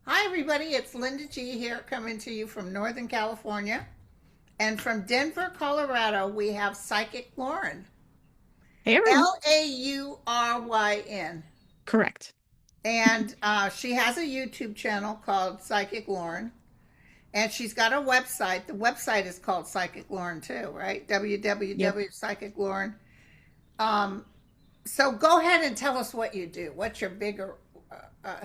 Hi, everybody. It's Linda G here coming to you from Northern California. And from Denver, Colorado, we have Psychic Lauren. Hey everyone. Lauryn. Correct. And she has a YouTube channel called Psychic Lauren. And she's got a website. The website is called Psychic Lauren too, right? Yep. www Psychic Lauren. Um, so go ahead and tell us what you do. What's your bigger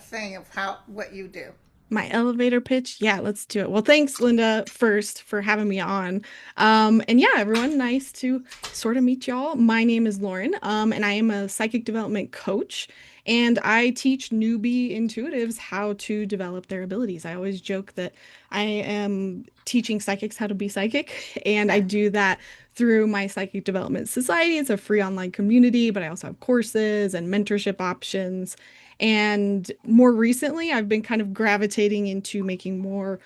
thing of what you do? My elevator pitch. Yeah, let's do it. Well, thanks, Linda, first for having me on. And yeah, everyone, nice to sort of meet y'all. My name is Lauren, and I am a psychic development coach, and I teach newbie intuitives how to develop their abilities. I always joke that I am teaching psychics how to be psychic, and I Yeah. do that through my Psychic Development Society. It's a free online community, but I also have courses and mentorship options. And more recently, I've been kind of gravitating into making more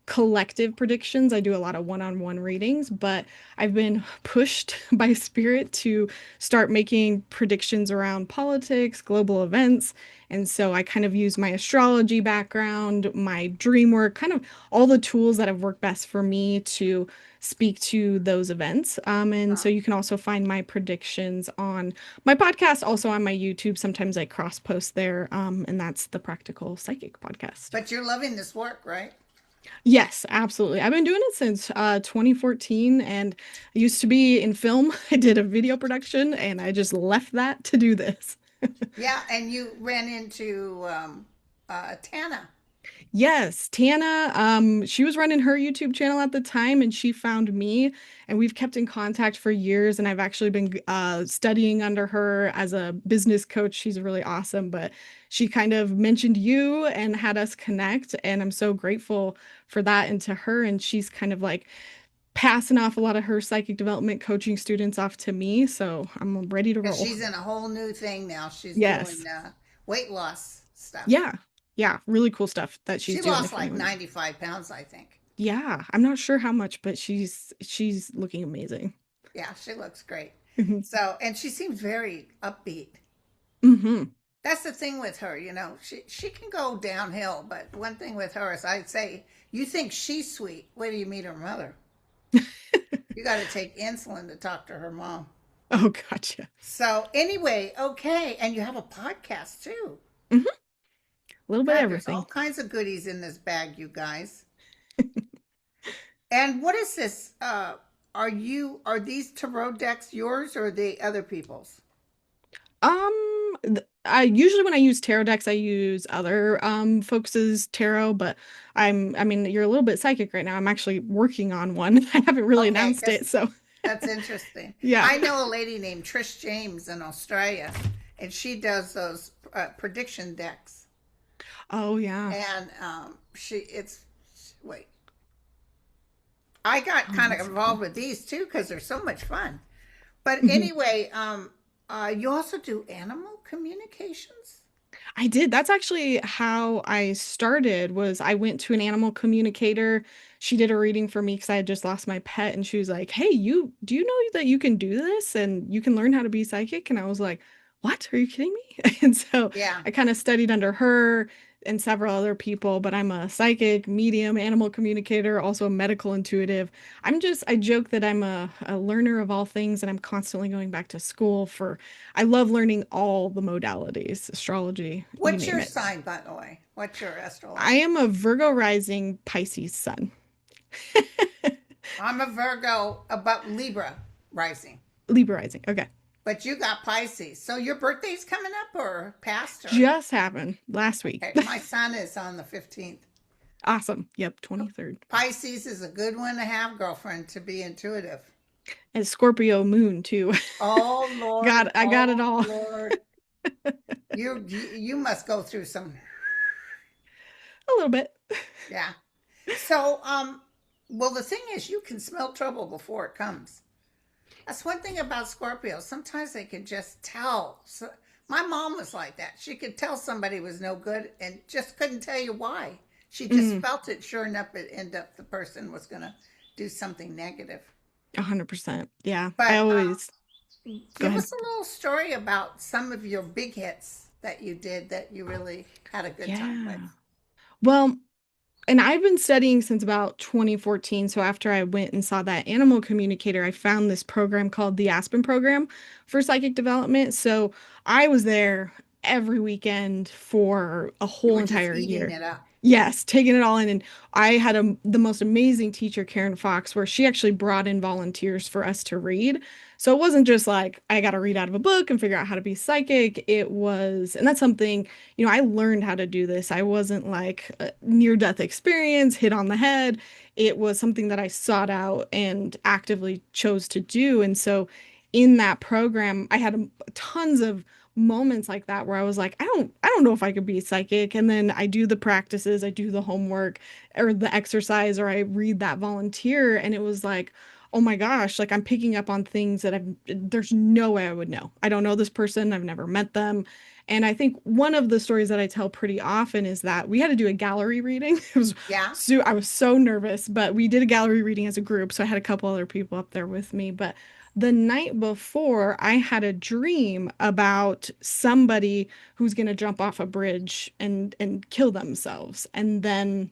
collective predictions. I do a lot of one-on-one readings, but I've been pushed by spirit to start making predictions around politics, global events. And so I kind of use my astrology background, my dream work, kind of all the tools that have worked best for me to speak to those events. And so Uh, you can also find my predictions on my podcast, also on my YouTube. Sometimes I cross post there, and that's the Practical Psychic podcast. but you're loving this work, right? Yes, absolutely. I've been doing it since 2014 and I used to be in film. I did a video production and I just left that to do this. Yeah, and you ran into Tana. Yes, Tana, she was running her YouTube channel at the time and she found me and we've kept in contact for years and I've actually been studying under her as a business coach. She's really awesome, but she kind of mentioned you and had us connect and I'm so grateful for that and to her and she's kind of like passing off a lot of her psychic development coaching students off to me, so I'm ready to Because roll. she's in a whole new thing now. She's doing Yes. weight loss stuff. Yeah. Yeah, really cool stuff that she's She doing lost if like anyone. 95 pounds, I think. Yeah, I'm not sure how much, but she's looking amazing. Yeah, she looks great. Hmm. So, and she seems very upbeat. Hmm. That's the thing with her, you know. She can go downhill, but one thing with her is I'd say, you think she's sweet. Wait till you meet her mother. You got to take insulin to talk to her mom. Oh, gotcha. So, anyway, okay. And you have a podcast too. Hmm. A little bit of God, there's all everything. kinds of goodies in this bag, you guys. And what is this? Are these tarot decks yours or the other people's? I usually when I use tarot decks, I use other folks' tarot, but I mean, you're a little bit psychic right now. I'm actually working on one. I haven't really Okay, announced it, because so that's interesting. yeah. I know a lady named Trish James in Australia, and she does those prediction decks. Oh yeah. And it's, wait, I got Oh, kind of that's so cool. involved with these too because they're so much fun. But Mhm. anyway, you also do animal communications? I did. That's actually how I started was I went to an animal communicator. She did a reading for me because I had just lost my pet and she was like, "Hey, you do you know that you can do this and you can learn how to be psychic?" And I was like, "What? Are you kidding me?" And so Yeah. I kind of studied under her and several other people, but I'm a psychic, medium, animal communicator, also a medical intuitive. I joke that I'm a learner of all things and I'm constantly going back to school for I love learning all the modalities, astrology, you What's name your it. sign, by the way? What's your I astrology? am a Virgo rising Pisces sun. I'm a Virgo about Libra rising, Libra rising. Okay. but you got Pisces. So your birthday's coming up or past or? Just happened last week. Okay, my son is on the 15th. Awesome. Yep, 23rd. Pisces is a good one to have, girlfriend, to be intuitive. And Scorpio moon too. Oh Lord, I got it oh all. Lord. You must go through some, A little bit. yeah. So well, the thing is you can smell trouble before it comes. That's one thing about Scorpios. Sometimes they can just tell. So, my mom was like that. She could tell somebody was no good and just couldn't tell you why. She just Mm, felt it. Sure enough, it ended up the person was going to do something negative. 100%. Yeah. I But always go give ahead. us a little story about some of your big hits that you did that you really had a good time with. Yeah. Well, and I've been studying since about 2014. So after I went and saw that animal communicator, I found this program called the Aspen program for psychic development. So I was there every weekend for a You whole were just entire eating year. it up. Yes, taking it all in. And I had the most amazing teacher, Karen Fox, where she actually brought in volunteers for us to read. So it wasn't just like I got to read out of a book and figure out how to be psychic. It was, and that's something, I learned how to do this. I wasn't like a near-death experience, hit on the head. It was something that I sought out and actively chose to do. And so in that program, I had tons of moments like that where I was like, I don't know if I could be psychic. And then I do the practices, I do the homework or the exercise, or I read that volunteer, and it was like, oh my gosh, like I'm picking up on things that there's no way I would know. I don't know this person, I've never met them. And I think one of the stories that I tell pretty often is that we had to do a gallery reading. It was Yeah. so I was so nervous, but we did a gallery reading as a group. So I had a couple other people up there with me. But the night before, I had a dream about somebody who's going to jump off a bridge and kill themselves. And then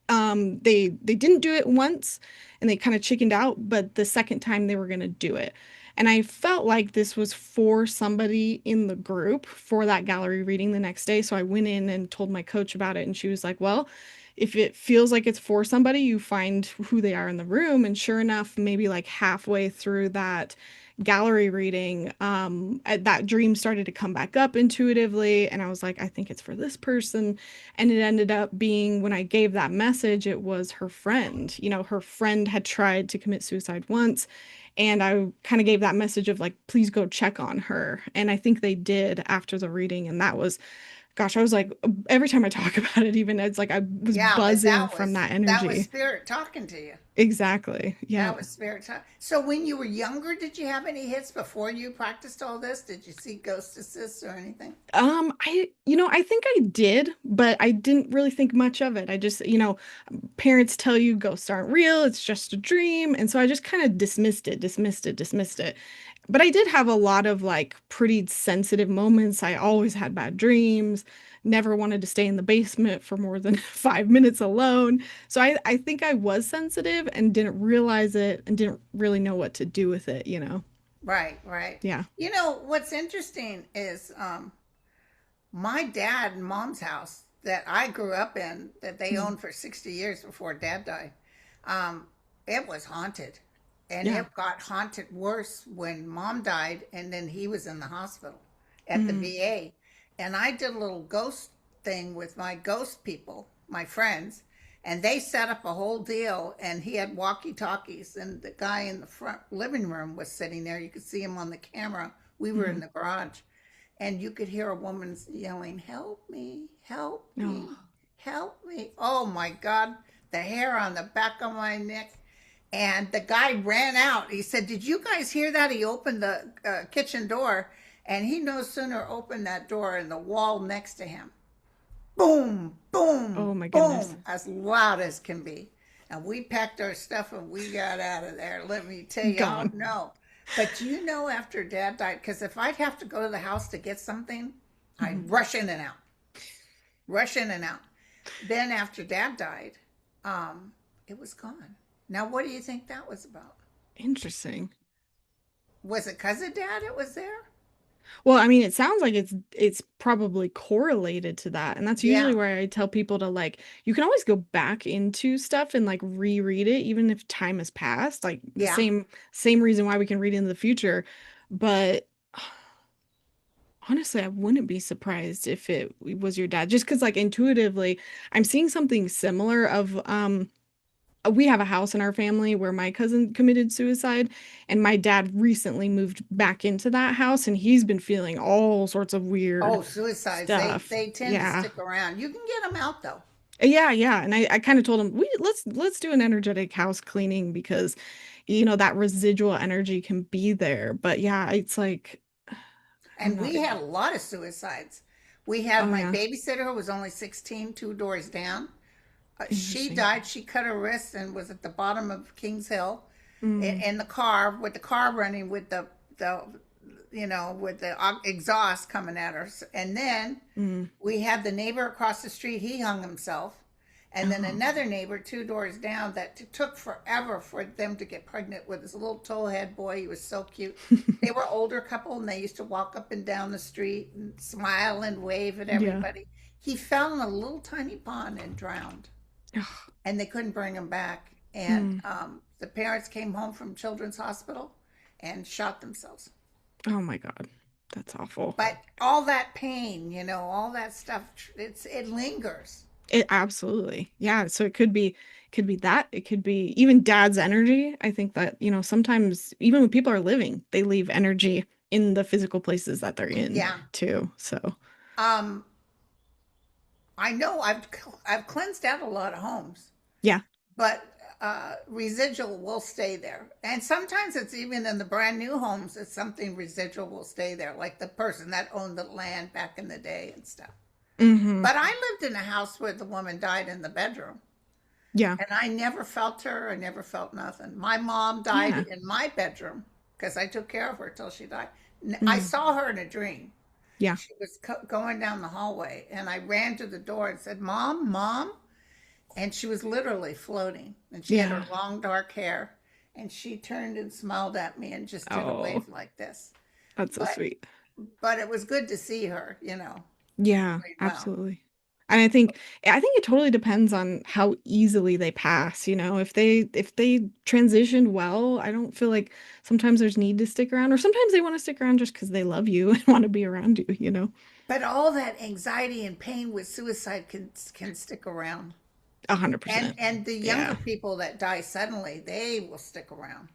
they didn't do it once and they kind of chickened out, but the second time they were going to do it. And I felt like this was for somebody in the group for that gallery reading the next day. So I went in and told my coach about it, and she was like, "Well, if it feels like it's for somebody, you find who they are in the room." And sure enough, maybe like halfway through that gallery reading, that dream started to come back up intuitively. And I was like, I think it's for this person. And it ended up being, when I gave that message, it was her friend. Her friend had tried to commit suicide once. And I kind of gave that message of like, please go check on her. And I think they did after the reading. And that was, gosh, I was like, every time I talk about it, even it's like I was Yeah, but buzzing from that that was energy. spirit talking to you. Exactly. Yeah. That was spirit time. So when you were younger, did you have any hits before you practiced all this? Did you see ghost assists or anything? I think I did, but I didn't really think much of it. I just, parents tell you ghosts aren't real, it's just a dream. And so I just kind of dismissed it. But I did have a lot of like pretty sensitive moments. I always had bad dreams, never wanted to stay in the basement for more than 5 minutes alone. So I think I was sensitive and didn't realize it and didn't really know what to do with it. Right, right. Yeah. You know, what's interesting is my dad and mom's house that I grew up in, that they Mm. owned for 60 years before dad died, um, it was haunted. And Yeah. it got haunted worse when mom died, and then he was in the hospital at the Mm. VA. And I did a little ghost thing with my ghost people, my friends, and they set up a whole deal. And he had walkie talkies, and the guy in the front living room was sitting there. You could see him on the camera. We were in Mm. the garage, and you could hear a woman yelling, "Help me, help me, Oh. help me." Oh my God, the hair on the back of my neck. And the guy ran out. He said, "Did you guys hear that?" He opened the kitchen door, and he no sooner opened that door and the wall next to him, boom, boom, Oh my goodness. boom, as loud as can be. And we packed our stuff and we got out of there. Let me tell you, oh Gone. no. But you know, after dad died, because if I'd have to go to the house to get something, Mhm. I'd rush in and out, rush in and out. Then after dad died, it was gone. Now, what do you think that was about? Interesting. Was it because of dad it was there? Well, I mean, it sounds like it's probably correlated to that. And that's usually Yeah, where I tell people to like, you can always go back into stuff and like reread it, even if time has passed. Like the yeah. same reason why we can read in the future. But honestly, I wouldn't be surprised if it was your dad, just because like intuitively, I'm seeing something similar of we have a house in our family where my cousin committed suicide, and my dad recently moved back into that house, and he's been feeling all sorts of weird Oh, suicides. They stuff. they tend to Yeah. stick around. You can get them out though. Yeah. And I kind of told him, let's do an energetic house cleaning because that residual energy can be there. But yeah, it's like I'm And not we had a lot of suicides. We had oh my yeah. babysitter who was only 16, two doors down. She Interesting. died. She cut her wrist and was at the bottom of Kings Hill Mm, in the car with the car running with the with the exhaust coming at us. And then Mm. we had the neighbor across the street, he hung himself. And then Oh. another neighbor two doors down that took forever for them to get pregnant with this little towhead boy. He was so cute. They were older couple and they used to walk up and down the street and smile and wave at Yeah. everybody. He fell in a little tiny pond and drowned, Ugh. and they couldn't bring him back. And Mm. the parents came home from Children's Hospital and shot themselves. Oh my God. That's awful. But all that pain, all that stuff, it lingers. It absolutely. Yeah. So it could be that. It could be even dad's energy. I think that, sometimes even when people are living, they leave energy in the physical places that they're in Yeah. too. So Um, I know I've cleansed out a lot of homes, yeah. but residual will stay there. And sometimes it's even in the brand new homes, it's something residual will stay there, like the person that owned the land back in the day and stuff. Hmm. But I lived in a house where the woman died in the bedroom, Yeah. and I never felt her. I never felt nothing. My mom died Yeah. in my bedroom because I took care of her till she died. I Mm. saw her in a dream. Yeah. She was going down the hallway, and I ran to the door and said, "Mom, Mom." And she was literally floating, and she had her Yeah. long dark hair, and she turned and smiled at me and just did a Oh, wave like this. that's so But sweet. it was good to see her, Yeah, doing well. absolutely. And I think it totally depends on how easily they pass, if they transitioned well, I don't feel like sometimes there's need to stick around or sometimes they want to stick around just because they love you and want to be around you. But all that anxiety and pain with suicide can stick around. And 100%. the younger Yeah. people that die suddenly, they will stick around.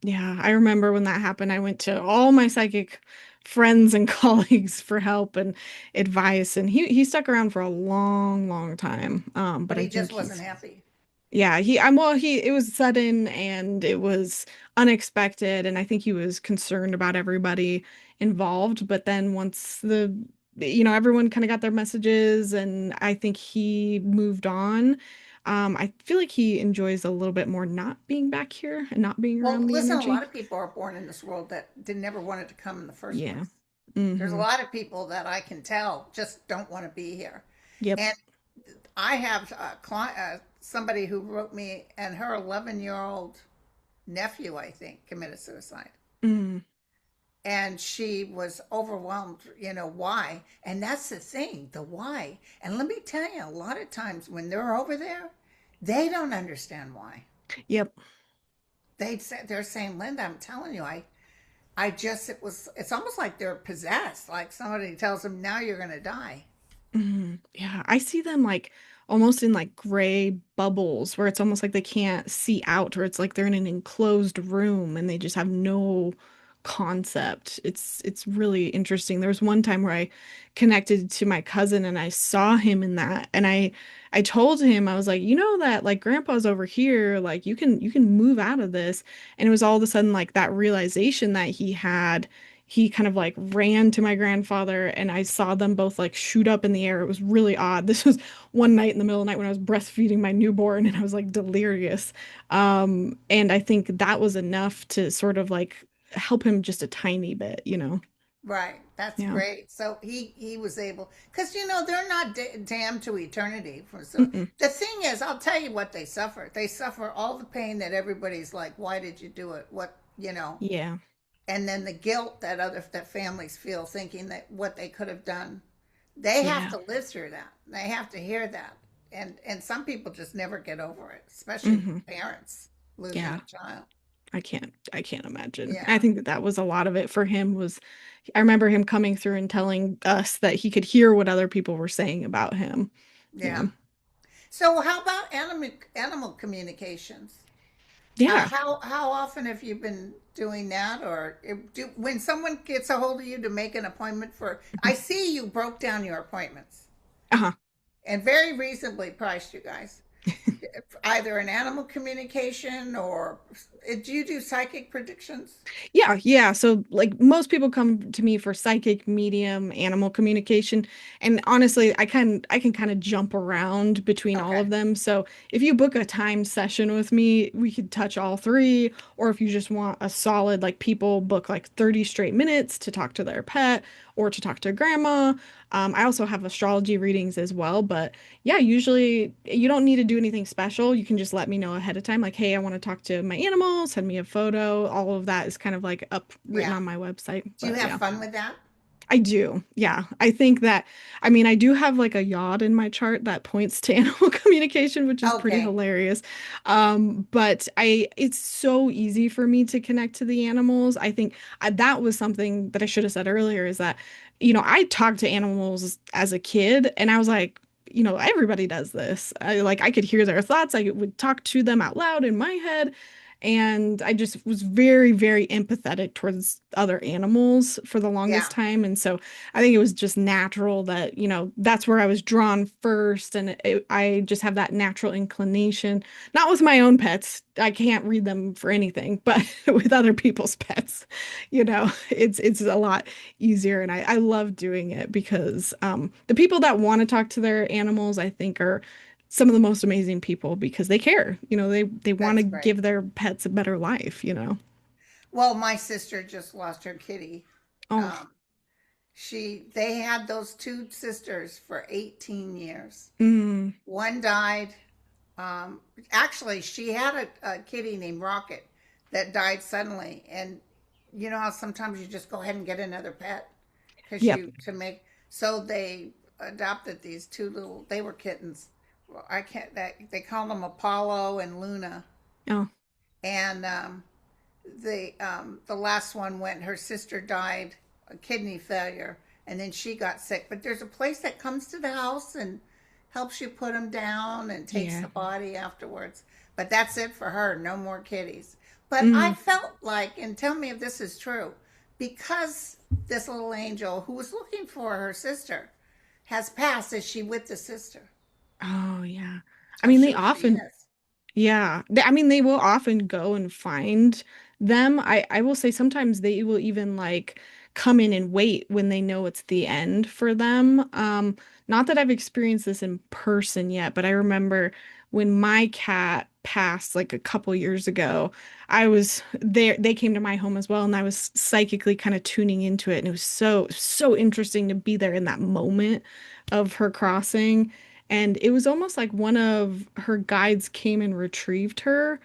Yeah, I remember when that happened, I went to all my psychic friends and colleagues for help and advice, and he stuck around for a long, long time. But But I he just think wasn't he's happy. yeah, he it was sudden and it was unexpected, and I think he was concerned about everybody involved. But then once everyone kind of got their messages, and I think he moved on. I feel like he enjoys a little bit more not being back here and not being Well, around the listen, a lot energy. of people are born in this world that did never wanted to come in the first Yeah. place. There's a Hmm. lot of people that I can tell just don't want to be here. Yep. And I have somebody who wrote me, and her 11-year-old nephew, I think, committed suicide. Mm. And she was overwhelmed, why? And that's the thing, the why. And let me tell you, a lot of times when they're over there, they don't understand why. Yep. They're saying, Linda, I'm telling you, I just, it's almost like they're possessed. Like somebody tells them, now you're going to die. Yeah, I see them like almost in like gray bubbles where it's almost like they can't see out, or it's like they're in an enclosed room and they just have no concept. It's really interesting. There was one time where I connected to my cousin and I saw him in that, and I told him, I was like, that like grandpa's over here, like you can move out of this. And it was all of a sudden like that realization that he had. He kind of like ran to my grandfather and I saw them both like shoot up in the air. It was really odd. This was one night in the middle of the night when I was breastfeeding my newborn and I was like delirious. And I think that was enough to sort of like help him just a tiny bit. Right. That's Yeah. great. So he was able, because they're not damned to eternity. So Mm-mm. the thing is, I'll tell you what they suffer. They suffer all the pain that everybody's like, why did you do it? What, Yeah. and then the guilt that families feel, thinking that what they could have done. They have Yeah. to live through that. They have to hear that. And some people just never get over it, especially Hmm. parents losing Yeah. a child. I can't imagine. I Yeah. think that was a lot of it for him was I remember him coming through and telling us that he could hear what other people were saying about him. Yeah. Yeah. So how about animal communications? Yeah. How often have you been doing that, or when someone gets a hold of you to make an appointment for? I see you broke down your appointments Uh-huh. and very reasonably priced, you guys. Either an animal communication or do you do psychic predictions? Yeah, yeah. So like most people come to me for psychic, medium, animal communication. And honestly, I can kind of jump around between all Okay. of them. So if you book a time session with me, we could touch all three. Or if you just want a solid, like people book like 30 straight minutes to talk to their pet or to talk to grandma. I also have astrology readings as well, but yeah, usually you don't need to do anything special. You can just let me know ahead of time, like, hey, I want to talk to my animal, send me a photo. All of that is kind of like up written Yeah. on my website. Do you But have yeah, fun with that? I do. Yeah. I think that, I mean, I do have like a yod in my chart that points to animal communication, which is pretty Okay. hilarious. But it's so easy for me to connect to the animals. I think that was something that I should have said earlier is that, I talked to animals as a kid and I was like, everybody does this. I could hear their thoughts. I would talk to them out loud in my head. And I just was very, very empathetic towards other animals for the longest Yeah. time. And so I think it was just natural that, that's where I was drawn first. And I just have that natural inclination, not with my own pets. I can't read them for anything, but with other people's pets, it's a lot easier. And I love doing it because the people that want to talk to their animals, I think, are some of the most amazing people because they care. They want to That's great. give their pets a better life. Well, my sister just lost her kitty. Oh, Um, they had those two sisters for 18 years. mm, One died. Um, Actually, she had a kitty named Rocket that died suddenly. And you know how sometimes you just go ahead and get another pet because yep. you to make. So they adopted these two little. They were kittens. Well, I can't. They call them Apollo and Luna. Oh, And the last one went. Her sister died, a kidney failure, and then she got sick. But there's a place that comes to the house and helps you put them down and takes yeah. the body afterwards. But that's it for her. No more kitties. But I Mm, felt like, and tell me if this is true, because this little angel who was looking for her sister has passed. Is she with the sister? oh, yeah. I I'm mean, they sure she often, is. yeah. I mean, they will often go and find them. I will say sometimes they will even like come in and wait when they know it's the end for them. Not that I've experienced this in person yet, but I remember when my cat passed like a couple years ago, I was there, they came to my home as well, and I was psychically kind of tuning into it. And it was so, so interesting to be there in that moment of her crossing. And it was almost like one of her guides came and retrieved her.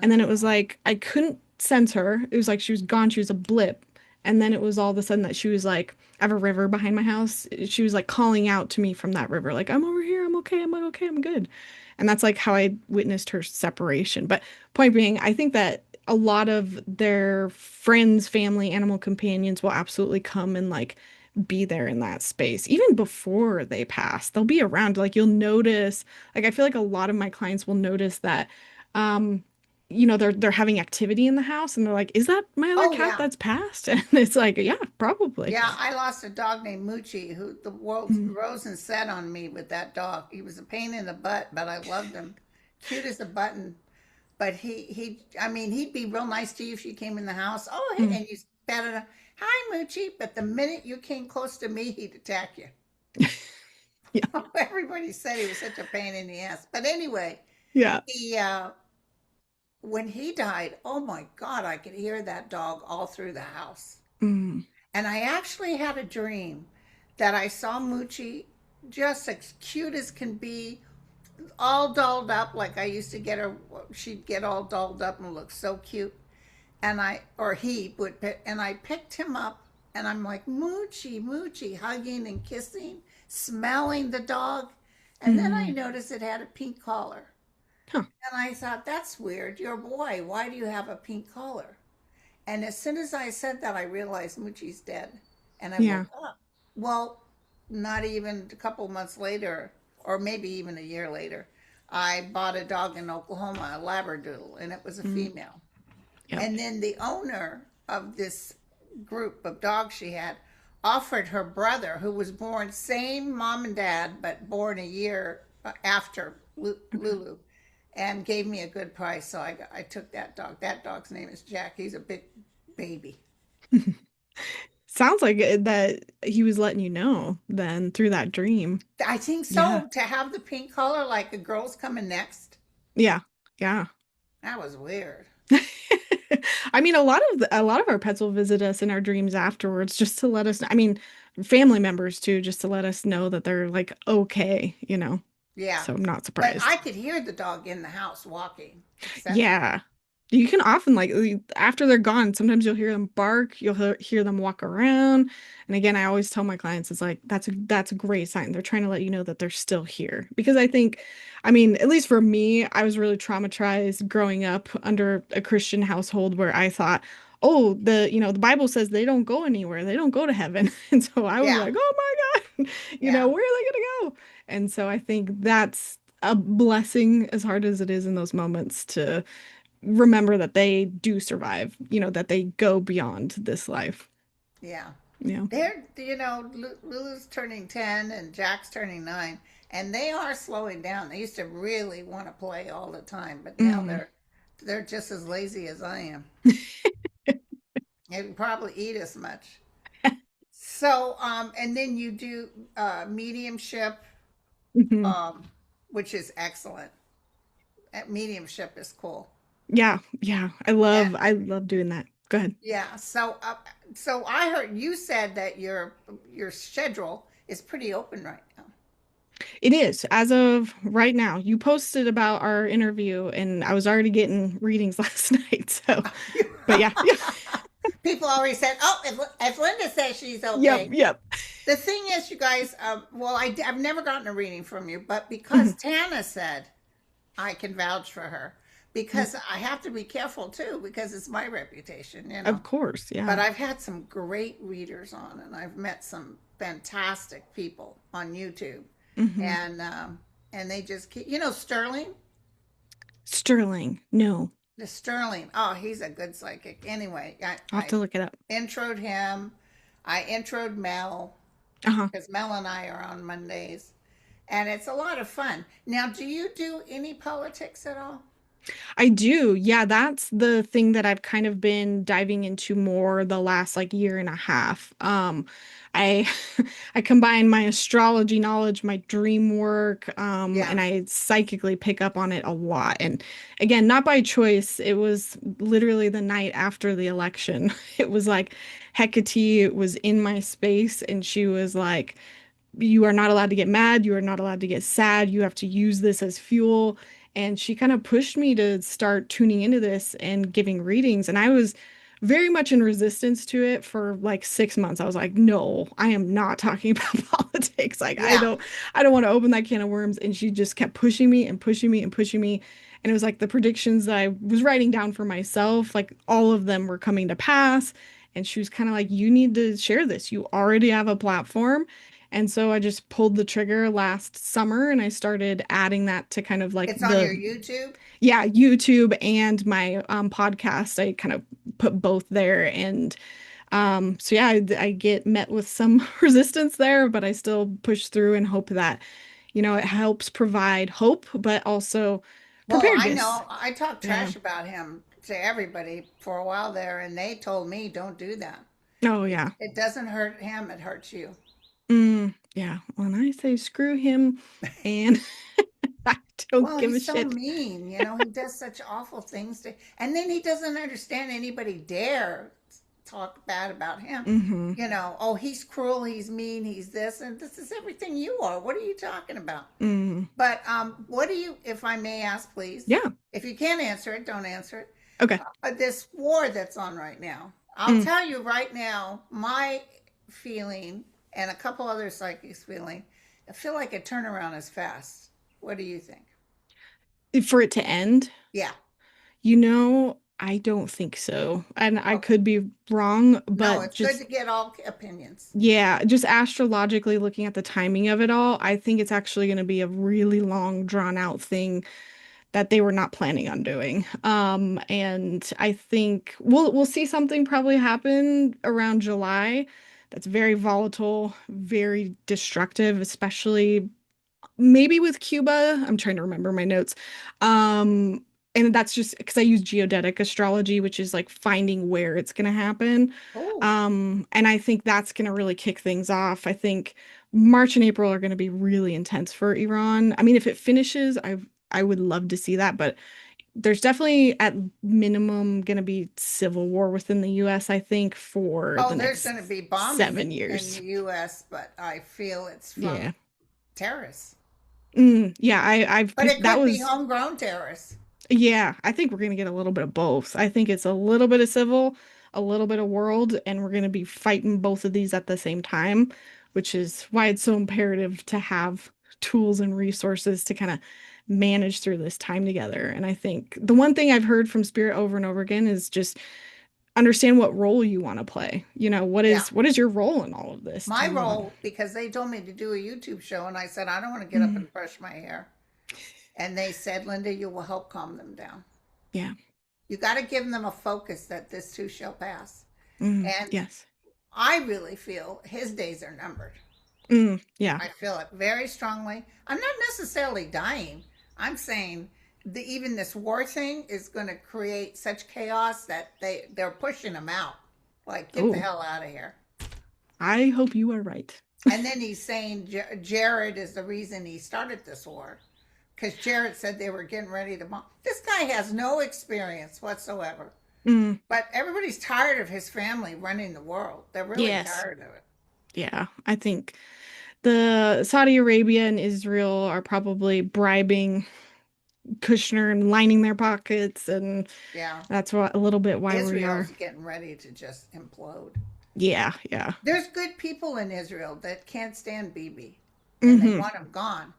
And then it was Wow. like I couldn't sense her. It was like she was gone. She was a blip. And then it was all of a sudden that she was like, I have a river behind my house. She was like calling out to me from that river, like, I'm over here. I'm okay. I'm okay. I'm good. And that's like how I witnessed her separation. But point being, I think that a lot of their friends, family, animal companions will absolutely come and like be there in that space even before they pass. They'll be around. Like you'll notice, like I feel like a lot of my clients will notice that um they're having activity in the house and they're like, is that my other Oh cat yeah. that's passed? And it's like, yeah, probably. Yeah, I lost a dog named Moochie who the world Mm. rose and set on me with that dog. He was a pain in the butt, but I loved him. Cute as a button. But I mean, he'd be real nice to you if you came in the house. Oh, hey, Mm. and you patted him. Hi, Moochie. But the minute you came close to me, he'd attack you. Yeah. Everybody said he was such a pain in the ass. But anyway, Yeah. he when he died, oh my God, I could hear that dog all through the house. Mm. And I actually had a dream that I saw Moochie just as cute as can be, all dolled up like I used to get her. She'd get all dolled up and look so cute. And or he would, and I picked him up and I'm like, Moochie, Moochie, hugging and kissing, smelling the dog. And then I Mm. noticed it had a pink collar. Huh. And I thought, that's weird. You're a boy. Why do you have a pink collar? And as soon as I said that, I realized Moochie's dead. And I Yeah. woke up. Well, not even a couple months later, or maybe even a year later, I bought a dog in Oklahoma, a Labradoodle, and it was a Mm. female. Yep. And then the owner of this group of dogs she had offered her brother, who was born same mom and dad, but born a year after Okay. Lulu. and gave me a good price. So I took that dog. That dog's name is Jack. He's a big baby. Sounds like that he was letting you know then through that dream. I think Yeah. so. To have the pink color like the girl's coming next, Yeah. Yeah. that was weird. I mean, a lot of our pets will visit us in our dreams afterwards just to let us, I mean, family members too, just to let us know that they're like okay, you know. Yeah. So I'm not But surprised. I could hear the dog in the house walking. Except, Yeah. You can often like after they're gone, sometimes you'll hear them bark, you'll hear them walk around. And again, I always tell my clients it's like that's a great sign. They're trying to let you know that they're still here. Because I think, I mean, at least for me, I was really traumatized growing up under a Christian household where I thought, oh, the Bible says they don't go anywhere. They don't go to heaven. And so I was yeah, like, oh my God, yeah, where are they gonna go? And so I think that's a blessing as hard as it is in those moments to remember that they do survive, that they go beyond this life. yeah. Yeah. They're, Lulu's turning 10 and Jack's turning 9, and they are slowing down. They used to really want to play all the time, but now Mm. they're just as lazy as I am. They can probably eat as much. So, and then you do mediumship, Mhm. um, which is excellent. Mediumship is cool. Yeah, yeah. And I love doing that. Go ahead. yeah, so I heard you said that your schedule is pretty open right now. It is, as of right now. You posted about our interview, and I was already getting readings last night. So, but yeah, yeah. People already said, "Oh, if Linda says she's Yep, okay." yep. The thing is, you guys, well, I've never gotten a reading from you, but because Mhm. Tana said I can vouch for her, because I have to be careful too, because it's my reputation, you know. Of course, But yeah. I've had some great readers on, and I've met some fantastic people on YouTube, Hmm. and they just keep, Sterling, Sterling, no. the Sterling. Oh, he's a good psychic. Anyway, I'll have to look it up. introed him. I introed Mel Uh-huh. because Mel and I are on Mondays, and it's a lot of fun. Now, do you do any politics at all? I do. Yeah, that's the thing that I've kind of been diving into more the last like year and a half. I I combine my astrology knowledge, my dream work, Yeah, and I psychically pick up on it a lot. And again, not by choice. It was literally the night after the election. It was like Hecate was in my space and she was like, you are not allowed to get mad. You are not allowed to get sad. You have to use this as fuel. And she kind of pushed me to start tuning into this and giving readings. And I was very much in resistance to it for like 6 months. I was like, no, I am not talking about politics. Like, yeah. I don't want to open that can of worms. And she just kept pushing me and pushing me and pushing me. And it was like the predictions that I was writing down for myself, like all of them were coming to pass. And she was kind of like, you need to share this. You already have a platform. And so I just pulled the trigger last summer and I started adding that to kind of like It's on your YouTube. yeah, YouTube and my podcast. I kind of put both there. And so yeah, I get met with some resistance there, but I still push through and hope that, it helps provide hope, but also Well, I preparedness. know I talked Yeah. trash about him to everybody for a while there, and they told me don't do that. Oh, It, yeah. it doesn't hurt him; it hurts you. Yeah. When I say screw him and I don't Well, give a he's so shit. mean. He does such awful things and then he doesn't understand anybody dare talk bad about him. Hmm. Oh, he's cruel, he's mean, he's this, and this is everything you are. What are you talking about? Mm. But what do you, if I may ask, please? Yeah. If you can't answer it, don't answer it. Okay. This war that's on right now, I'll Mm. tell you right now, my feeling and a couple other psychics feeling, I feel like a turnaround is fast. What do you think? For it to end, Yeah. I don't think so. And I Okay. could be wrong, No, but it's good just, to get all opinions. yeah, just astrologically looking at the timing of it all, I think it's actually going to be a really long, drawn out thing that they were not planning on doing. And I think we'll see something probably happen around July that's very volatile, very destructive, especially maybe with Cuba. I'm trying to remember my notes. Um, and that's just because I use geodetic astrology, which is like finding where it's going to happen. Oh, And I think that's going to really kick things off. I think March and April are going to be really intense for Iran. I mean, if it finishes, I would love to see that, but there's definitely at minimum going to be civil war within the US, I think, for oh, the there's next going to be bombing 7 years. in the U.S., but I feel it's from Yeah. terrorists. Yeah, I've But picked it that could be was homegrown terrorists. yeah, I think we're gonna get a little bit of both. I think it's a little bit of civil, a little bit of world, and we're gonna be fighting both of these at the same time, which is why it's so imperative to have tools and resources to kind of manage through this time together. And I think the one thing I've heard from Spirit over and over again is just understand what role you want to play. You know, Yeah. what is your role in all of this? Do My you want role, because they told me to do a YouTube show, and I said, I don't want to get up mm, and brush my hair. And they said, Linda, you will help calm them down. yeah. You got to give them a focus that this too shall pass. And Yes. I really feel his days are numbered. Yeah. I feel it very strongly. I'm not necessarily dying. I'm saying even this war thing is going to create such chaos that they're pushing him out. Like, get the Oh, hell out of here. I hope you are right. And then he's saying Jared is the reason he started this war because Jared said they were getting ready to bomb. This guy has no experience whatsoever. Mm, But everybody's tired of his family running the world. They're really yes. tired of it. Yeah. I think the Saudi Arabia and Israel are probably bribing Kushner and lining their pockets, and Yeah. that's what a little bit why we are. Israel's getting ready to just implode. Yeah, yeah. There's good people in Israel that can't stand Bibi and they Mm-hmm. want him gone.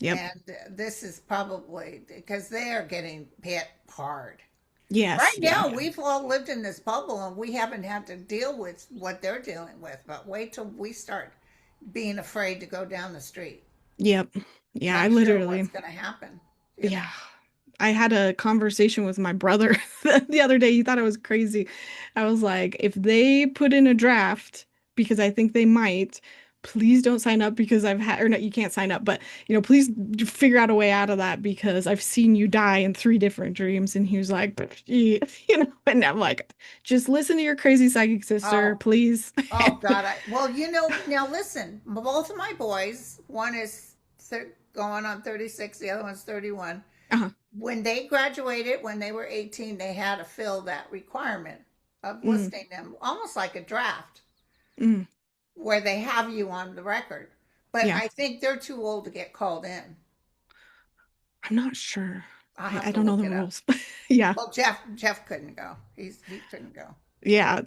Yep. And this is probably because they are getting hit hard. Right Yes. Yeah, now, yeah. we've all lived in this bubble and we haven't had to deal with what they're dealing with. But wait till we start being afraid to go down the street. Yep. Yeah, I Not sure what's literally, going to happen, you know. yeah. I had a conversation with my brother the other day. He thought I was crazy. I was like, if they put in a draft, because I think they might, please don't sign up because I've had, or no, you can't sign up, but please figure out a way out of that because I've seen you die in 3 different dreams. And he was like, and I'm like, just listen to your crazy psychic sister, Oh, please. oh God. Well, now listen, both of my boys, one is going on 36, the other one's 31. Uh-huh. When they graduated, when they were 18, they had to fill that requirement of Mm, listing them, almost like a draft, mm, where they have you on the record. But yeah. I think they're too old to get called in. I'm not sure. I'll have I to don't know look the it up. rules. Yeah. Well, Jeff couldn't go. He couldn't go. Yeah,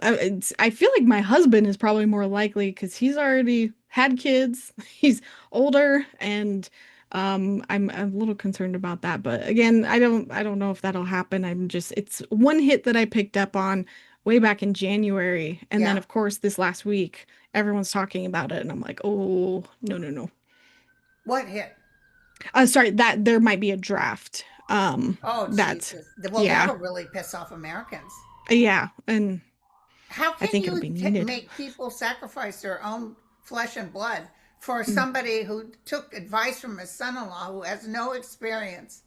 I feel like my husband is probably more likely because he's already had kids. He's older, and I'm a little concerned about that. But again, I don't know if that'll happen. It's one hit that I picked up on way back in January, and then Yeah. of course this last week everyone's talking about it, and I'm like, oh no no no. What hit? Sorry, that there might be a draft. Oh, That's Jesus. Well, yeah that'll really piss off Americans. yeah, and How I can think it'll you be needed. make people sacrifice their own flesh and blood for Mm, somebody who took advice from his son-in-law who has no experience?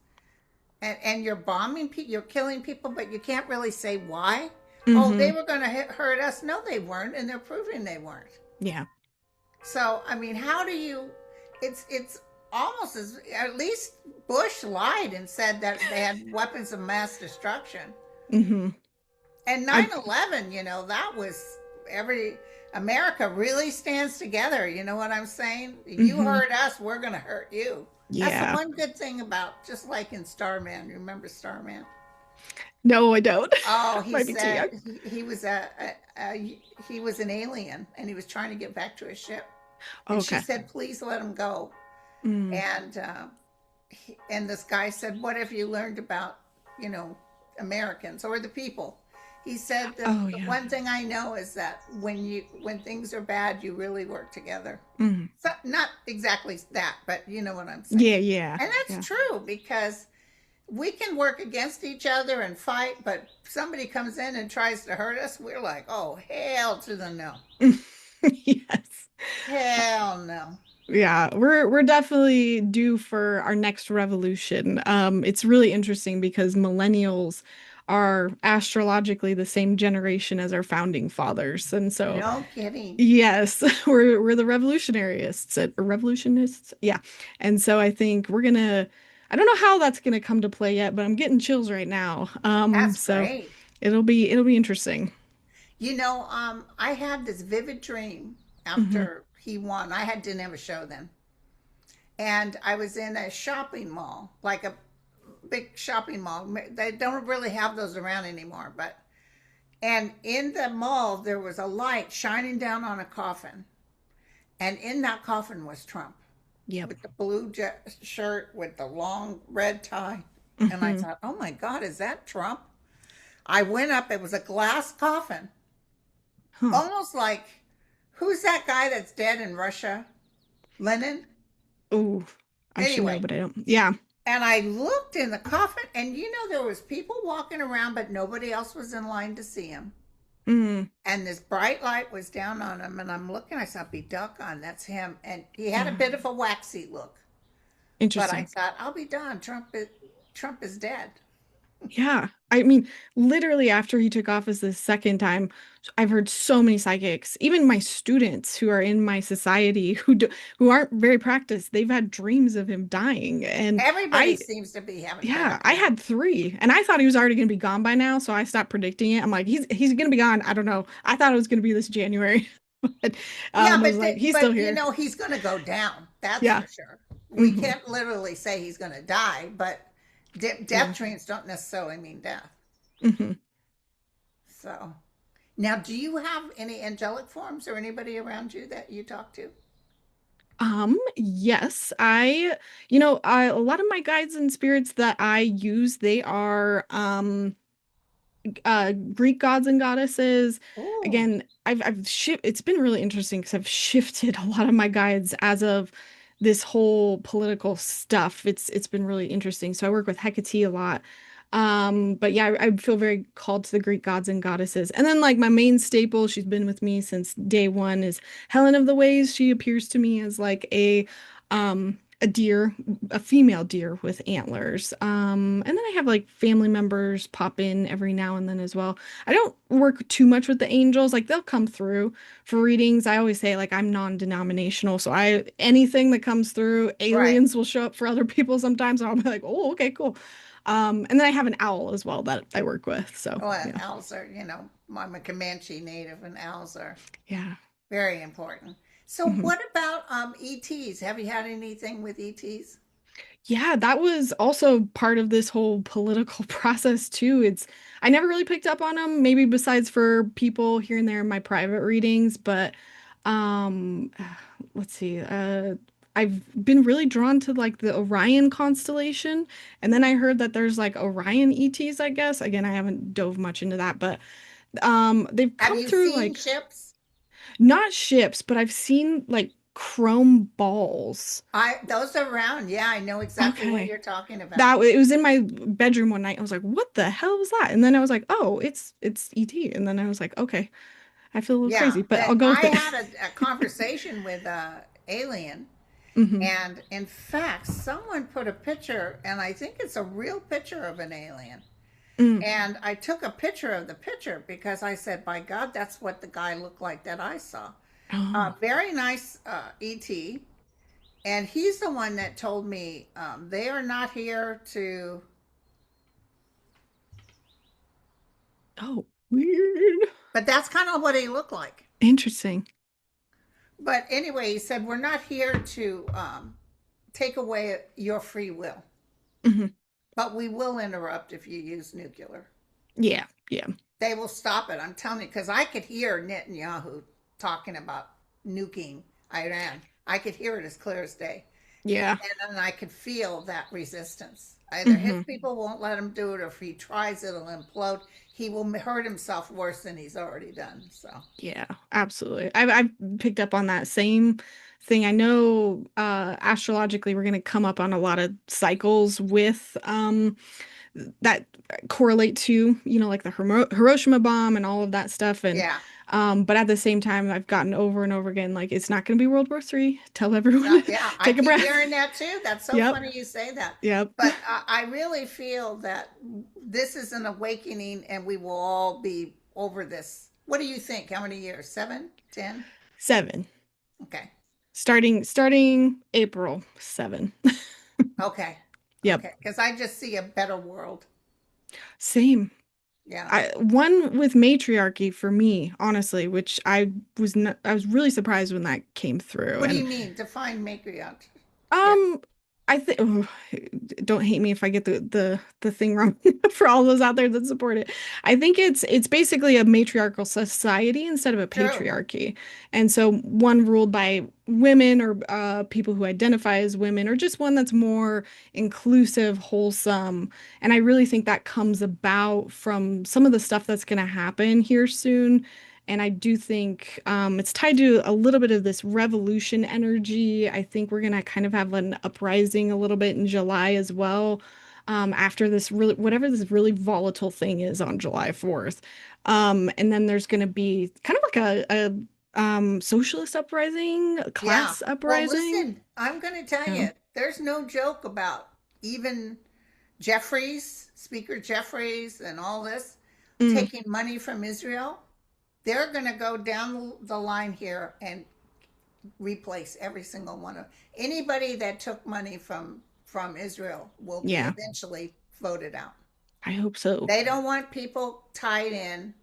And you're bombing people, you're killing people, but you can't really say why. Oh, they mm-hmm. were going to hurt us. No, they weren't, and they're proving they weren't. Yeah. So, I mean, how do you? It's almost as at least Bush lied and said that they had weapons of mass destruction. Mm-hmm. And I 9/11, that was every America really stands together. You know what I'm saying? You hmm hurt us, we're going to hurt you. That's the Yeah. one good thing about just like in Starman. You remember Starman? No, I don't. Oh, he Might be too young. said he was he was an alien and he was trying to get back to his ship, and she Okay. said, "Please let him go." Mm. And and this guy said, "What have you learned about you know Americans or the people?" He said that Oh the yeah. one thing I know is that when things are bad, you really work together. Mm. So, not exactly that, but you know what I'm saying. Yeah, yeah, And yeah. that's true because we can work against each other and fight, but somebody comes in and tries to hurt us, we're like, oh, hell to the no. Yes. Hell no. Yeah, we're definitely due for our next revolution. It's really interesting because millennials are astrologically the same generation as our founding fathers. And so, No kidding. yes, we're the revolutionists, revolutionists. Yeah. And so I think I don't know how that's gonna come to play yet, but I'm getting chills right now. That's So great. it'll be interesting. I had this vivid dream Hmm. after he won. Didn't have a show then. And I was in a shopping mall, like a big shopping mall. They don't really have those around anymore, but and in the mall there was a light shining down on a coffin. And in that coffin was Trump Yep. with the blue shirt with the long red tie. And I Hmm. thought, "Oh my God, is that Trump?" I went up, it was a glass coffin, Huh. almost like, who's that guy that's dead in Russia? Lenin? Oh, I should know, Anyway, but I don't. Yeah. and I looked in the coffin, and there was people walking around, but nobody else was in line to see him. Mm. And this bright light was down on him, and I'm looking, I saw, be doggone, that's him. And he had a bit of a waxy look. But I Interesting. thought, I'll be done. Trump is dead. Yeah. I mean, literally after he took office the second time, I've heard so many psychics, even my students who are in my society who aren't very practiced, they've had dreams of him dying. And Everybody I seems to be having yeah, bad I dreams. had three and I thought he was already gonna be gone by now, so I stopped predicting it. I'm like, he's gonna be gone. I don't know. I thought it was gonna be this January. But Yeah, I was like, he's still but here. he's going to go down. That's Yeah. for sure. We Hmm. can't literally say he's going to die, but Yeah. death dreams don't necessarily mean death. Hmm. So, now, do you have any angelic forms or anybody around you that you talk to? Yes, a lot of my guides and spirits that I use, they are Greek gods and goddesses. Oh, Again, I've shift it's been really interesting because I've shifted a lot of my guides as of this whole political stuff. It's been really interesting. So I work with Hecate a lot. But yeah, I feel very called to the Greek gods and goddesses. And then like my main staple, she's been with me since day one, is Helen of the Ways. She appears to me as like a deer, a female deer with antlers. And then I have like family members pop in every now and then as well. I don't work too much with the angels. Like they'll come through for readings. I always say like I'm non-denominational, so I anything that comes through, right. aliens will show up for other people sometimes. So I'll be like, oh, okay, cool. And then I have an owl as well that I work with. So Well, yeah. owls are, I'm a Comanche native, and owls are Yeah. very important. So, Mhm. what about ETs? Have you had anything with ETs? Yeah, that was also part of this whole political process too. I never really picked up on them, maybe besides for people here and there in my private readings, but um let's see. I've been really drawn to like the Orion constellation, and then I heard that there's like Orion ETs, I guess. Again, I haven't dove much into that, but they've Have come you through seen like ships? not ships, but I've seen like chrome balls. I Those are round. Yeah, I know exactly what Okay. you're talking about. That it was in my bedroom one night. I was like, "What the hell was that?" And then I was like, "Oh, it's ET." And then I was like, "Okay, I feel a little Yeah, crazy, but that I'll go with I it." had a conversation with a alien, Hmm. and in fact, someone put a picture, and I think it's a real picture of an alien. Mm. And I took a picture of the picture because I said, "By God, that's what the guy looked like that I saw." Oh, Very nice ET, and he's the one that told me they are not here to. oh, weird. But that's kind of what he looked like. Interesting. But anyway, he said, "We're not here to take away your free will, Hmm. but we will interrupt if you use nuclear. Yeah, yeah, They will stop it." I'm telling you, because I could hear Netanyahu talking about nuking Iran. I could hear it as clear as day. yeah. And then I could feel that resistance. Either his Hmm. people won't let him do it, or if he tries, it'll implode. He will hurt himself worse than he's already done. So, Yeah, absolutely. I've picked up on that same thing. I know astrologically we're going to come up on a lot of cycles with that correlate to, like the Hiroshima bomb and all of that stuff. And Yeah. but at the same time, I've gotten over and over again, like it's not going to be World War III. Tell It's everyone not, to yeah, I take a keep breath. hearing that too. That's so Yep. funny you say that. Yep. But I really feel that this is an awakening and we will all be over this. What do you think? How many years? Seven? 10? 7. Okay. Starting April 7. Okay. Yep. Okay. Because I just see a better world. Same. Yeah. I one with matriarchy for me, honestly, which I was really surprised when that came through. What do you And mean? Define matriarch. Yeah. um I think don't hate me if I get the thing wrong for all those out there that support it. I think it's basically a matriarchal society instead of a True. patriarchy. And so one ruled by women or people who identify as women, or just one that's more inclusive, wholesome. And I really think that comes about from some of the stuff that's going to happen here soon. And I do think it's tied to a little bit of this revolution energy. I think we're going to kind of have an uprising a little bit in July as well, after this really, whatever this really volatile thing is on July 4th. And then there's going to be kind of like a socialist uprising, a Yeah. class Well, uprising. listen, I'm going to tell Yeah. you, there's no joke about even Jeffries, Speaker Jeffries, and all this Mm, taking money from Israel. They're going to go down the line here and replace every single one of anybody that took money from Israel will be yeah, eventually voted out. I hope so. They don't want people tied in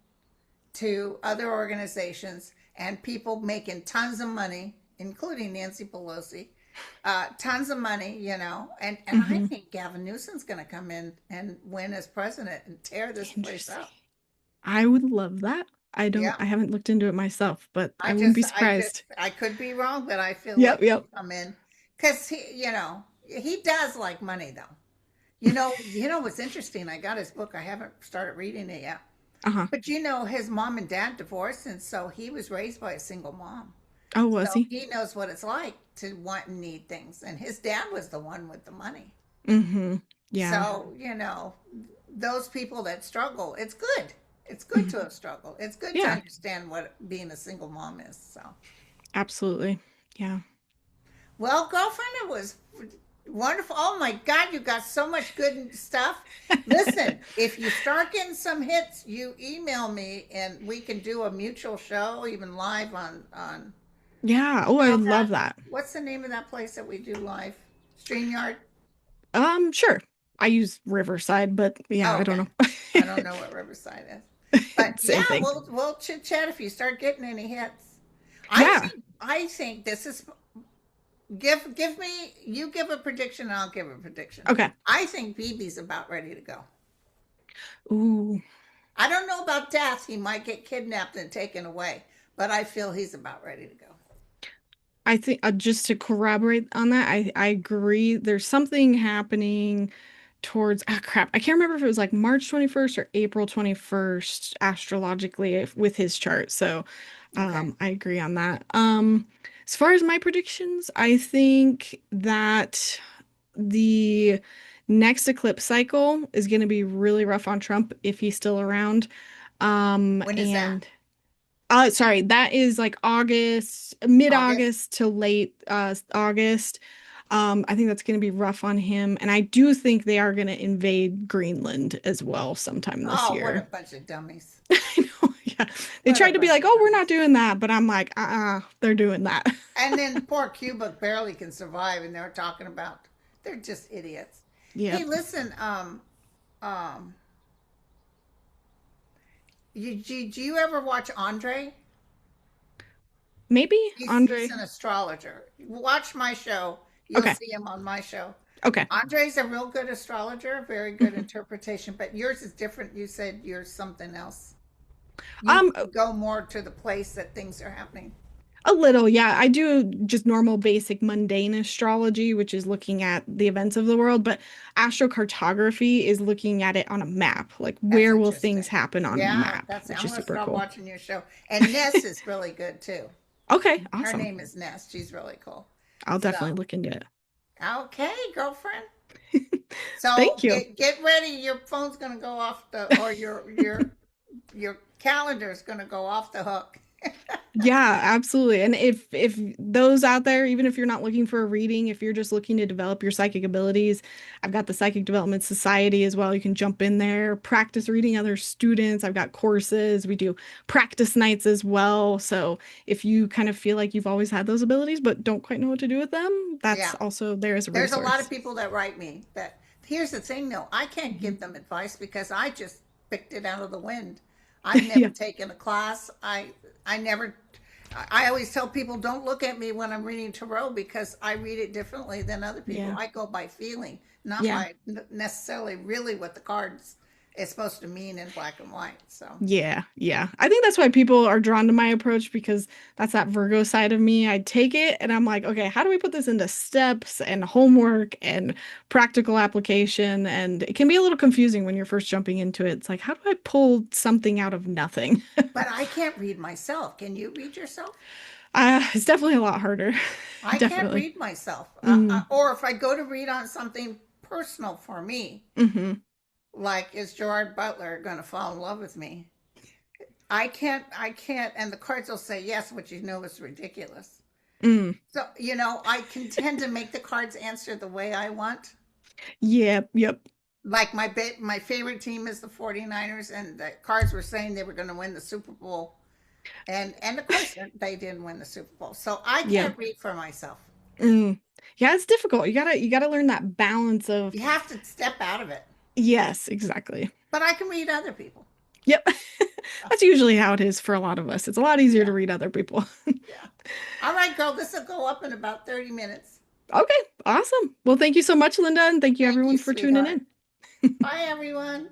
to other organizations and people making tons of money, including Nancy Pelosi, tons of money, and I Hmm. think Gavin Newsom's going to come in and win as president and tear this place Interesting. up. I would love that. Yeah. I haven't looked into it myself, but I wouldn't be surprised. I could be wrong, but I feel like Yep, yep. he'll come in because he does like money though. What's interesting? I got his book. I haven't started reading it yet. Uh-huh. But his mom and dad divorced, and so he was raised by a single mom. Oh, So was he? he knows what it's like to want and need things. And his dad was the one with the money. Mm-hmm. Yeah. So, those people that struggle, it's good. It's good Mhm. to have struggled. It's good to Yeah, understand what being a single mom is. So, absolutely. Yeah. well, girlfriend, it was wonderful. Oh my God, you got so much good stuff. Listen, if you start getting some hits, you email me and we can do a mutual show, even live on. Yeah. You Oh, I know would love that? that. What's the name of that place that we do live? StreamYard? Sure. I use Riverside, but yeah, Oh, I don't okay. know. I don't know what Riverside is. But Same yeah, thing. we'll chit chat if you start getting any hits. Yeah. I think this is give me you give a prediction and I'll give a prediction. Okay. I think BB's about ready to go. Ooh. I don't know about death. He might get kidnapped and taken away, but I feel he's about ready to go. I think just to corroborate on that, I agree. There's something happening towards crap. I can't remember if it was like March 21st or April 21st astrologically with his chart. So Okay. I agree on that. As far as my predictions, I think that the next eclipse cycle is going to be really rough on Trump if he's still around. When is that? And sorry, that is like August, August? mid-August to late August. I think that's going to be rough on him, and I do think they are going to invade Greenland as well sometime this Oh, what a year. bunch of dummies. I know, yeah. They What a tried to be bunch like, of "Oh, we're not dummies. doing that," but I'm like, they're doing that. And then poor Cuba barely can survive, and they're talking about they're just idiots. Hey, Yep. listen, um, do you ever watch Andre? Maybe He's Andre. an astrologer. Watch my show. You'll Okay. see him on my show. Okay. Andre's a real good astrologer, very good Mhm. interpretation, but yours is different. You said yours something else. You Um, go more to the place that things are happening. A little, yeah. I do just normal, basic, mundane astrology, which is looking at the events of the world, but astrocartography is looking at it on a map. Like, That's where will things interesting. happen on a Yeah, map, that's which I'm is gonna super start cool. watching your show. And Ness is really good too. Okay, Her awesome. name is Ness. She's really cool. I'll So, definitely look into it. okay, girlfriend. So Thank you. get ready. Your phone's gonna go off the, or your calendar's gonna go off the hook. Yeah, absolutely. And if those out there, even if you're not looking for a reading, if you're just looking to develop your psychic abilities, I've got the Psychic Development Society as well. You can jump in there, practice reading other students. I've got courses. We do practice nights as well. So if you kind of feel like you've always had those abilities but don't quite know what to do with them, that's Yeah. also there as a There's a lot of resource. people that write me that, here's the thing though, I can't Mhm. give them advice because I just picked it out of the wind. I've never Yeah. taken a class. I never I always tell people don't look at me when I'm reading tarot because I read it differently than other people. Yeah. I go by feeling, not Yeah. by necessarily really what the cards is supposed to mean in black and white. So, Yeah, yeah. I think that's why people are drawn to my approach because that's that Virgo side of me. I take it and I'm like, okay, how do we put this into steps and homework and practical application? And it can be a little confusing when you're first jumping into it. It's like, how do I pull something out of nothing? but I can't read myself. Can you read yourself? It's definitely a lot harder. I can't Definitely. read myself. Mm, Or if I go to read on something personal for me, hmm. like is Gerard Butler going to fall in love with me? I can't, and the cards will say yes, which you know is ridiculous. Mm. So, I can tend to make the cards answer the way I want. Yep, yep, Like my favorite team is the 49ers, and the cards were saying they were going to win the Super Bowl. And of course they didn't win the Super Bowl. So I yeah. can't read for myself. Mm. Yeah, it's difficult. You gotta learn that balance of You have to step out of it. yes, exactly. But I can read other people. Yep. That's usually how it is for a lot of us. It's a lot easier Yeah, to read other people. yeah. All right, girl, this will go up in about 30 minutes. Okay, awesome. Well, thank you so much, Linda, and thank you Thank you, everyone for tuning sweetheart. in. Bye, everyone.